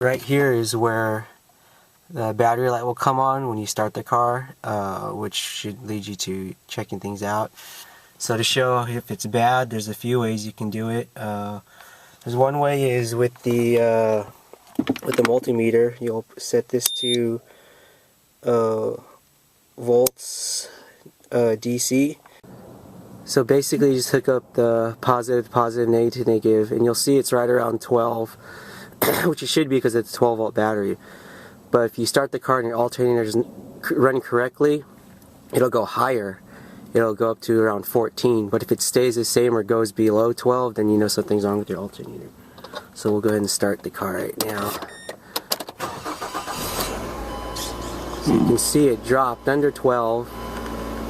Right here is where the battery light will come on when you start the car, which should lead you to checking things out. So to show if it's bad, there's a few ways you can do it. There's one way is with the multimeter. You'll set this to volts DC. So basically you just hook up the positive, negative, and you'll see it's right around 12, which it should be because it's a 12 volt battery. But if you start the car and your alternator is running correctly, it'll go higher. It'll go up to around 14. But if it stays the same or goes below 12, then you know something's wrong with your alternator. So we'll go ahead and start the car right now. So you can see it dropped under 12.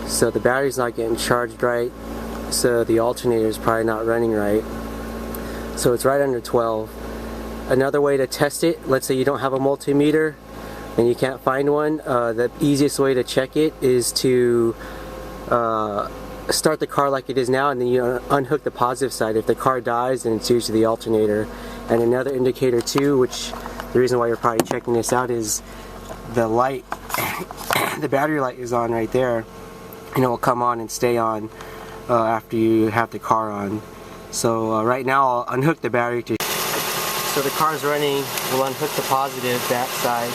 So the battery's not getting charged right. So the alternator is probably not running right. So it's right under 12. Another way to test it, let's say you don't have a multimeter and you can't find one, the easiest way to check it is to start the car like it is now, and then you unhook the positive side. If the car dies, then it's usually the alternator. And another indicator too, which the reason why you're probably checking this out, is the light, the battery light is on right there, and it will come on and stay on after you have the car on. So right now I'll unhook the battery to. So the car's running. We'll unhook the positive, that side,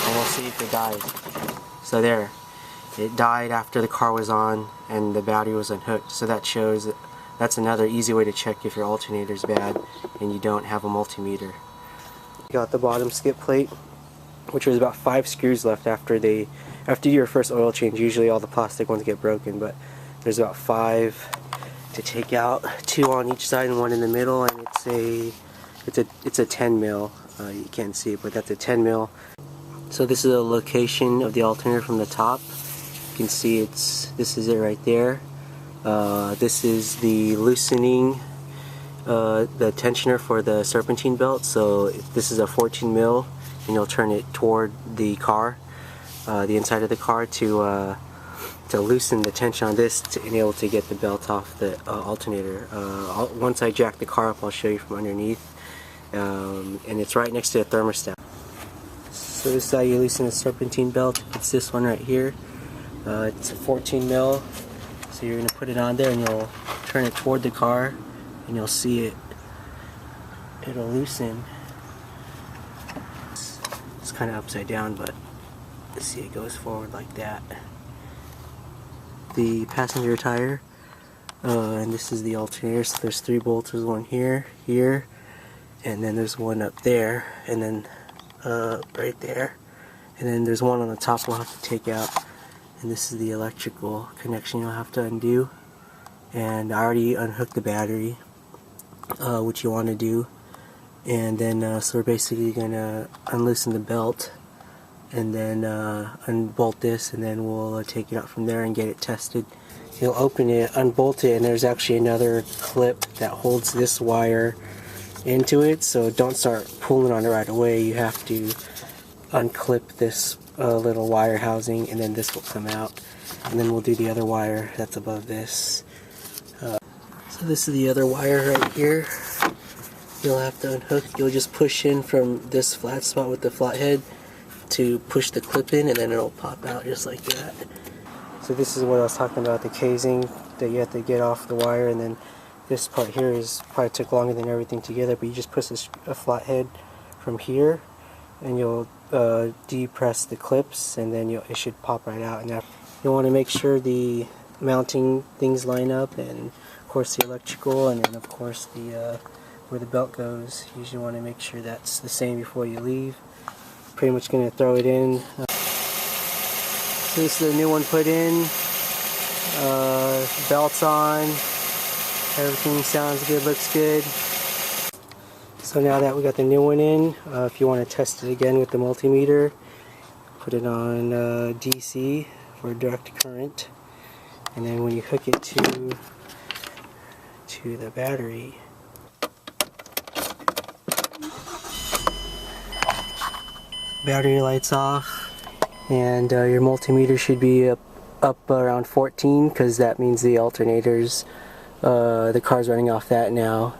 and we'll see if it dies. So there, it died after the car was on and the battery was unhooked. So that shows that that's another easy way to check if your alternator is bad and you don't have a multimeter. Got the bottom skip plate, which was about 5 screws left after your first oil change. Usually all the plastic ones get broken, but there's about 5 to take out, 2 on each side and 1 in the middle, and it's a 10 mil. You can't see it, but that's a 10 mil. So this is a location of the alternator from the top. You can see this is it right there. This is the loosening, the tensioner for the serpentine belt. So this is a 14 mil, and you'll turn it toward the car, the inside of the car, to loosen the tension on this to enable to get the belt off the alternator. Once I jack the car up, I'll show you from underneath. And it's right next to the thermostat. So this is how you loosen the serpentine belt. It's this one right here. It's a 14 mil. So you're going to put it on there and you'll turn it toward the car and you'll see it'll loosen. It's kind of upside down, but you see it goes forward like that. The passenger tire, and this is the alternator. So there's 3 bolts. There's one here, and then there's one up there, and then right there, and then there's one on the top we'll have to take out. And this is the electrical connection you'll have to undo. And I already unhooked the battery, which you want to do. And then so we're basically gonna unloosen the belt and then unbolt this, and then we'll take it out from there and get it tested. You'll open it, unbolt it, and there's actually another clip that holds this wire into it, so don't start pulling on it right away. You have to unclip this little wire housing, and then this will come out, and then we'll do the other wire that's above this. So this is the other wire right here. You'll have to unhook. You'll just push in from this flat spot with the flathead to push the clip in, and then it'll pop out just like that. So this is what I was talking about, the casing that you have to get off the wire, and then this part here probably took longer than everything together, but you just push a flathead from here and you'll depress the clips, and then it should pop right out. And you'll want to make sure the mounting things line up, and of course the electrical, and then of course the where the belt goes. You usually want to make sure that's the same before you leave. Pretty much going to throw it in. So this is the new one put in. Belt's on. Everything sounds good, looks good. So now that we got the new one in, if you want to test it again with the multimeter, put it on DC for direct current, and then when you hook it to the battery, battery lights off, and your multimeter should be up around 14, because that means the alternators, the car's running off that now.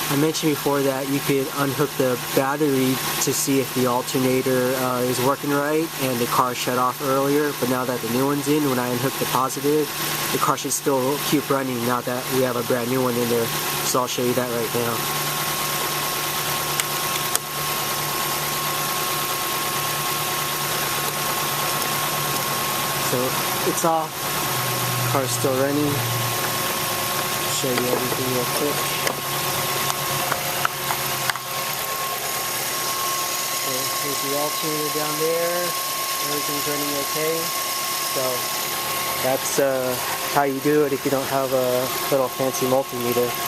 I mentioned before that you could unhook the battery to see if the alternator is working right and the car shut off earlier, but now that the new one's in, when I unhook the positive, the car should still keep running now that we have a brand new one in there. So I'll show you that right now. So it's off, car's still running. Show you everything real quick. So here's the alternator down there. Everything's running okay. So that's how you do it if you don't have a little fancy multimeter.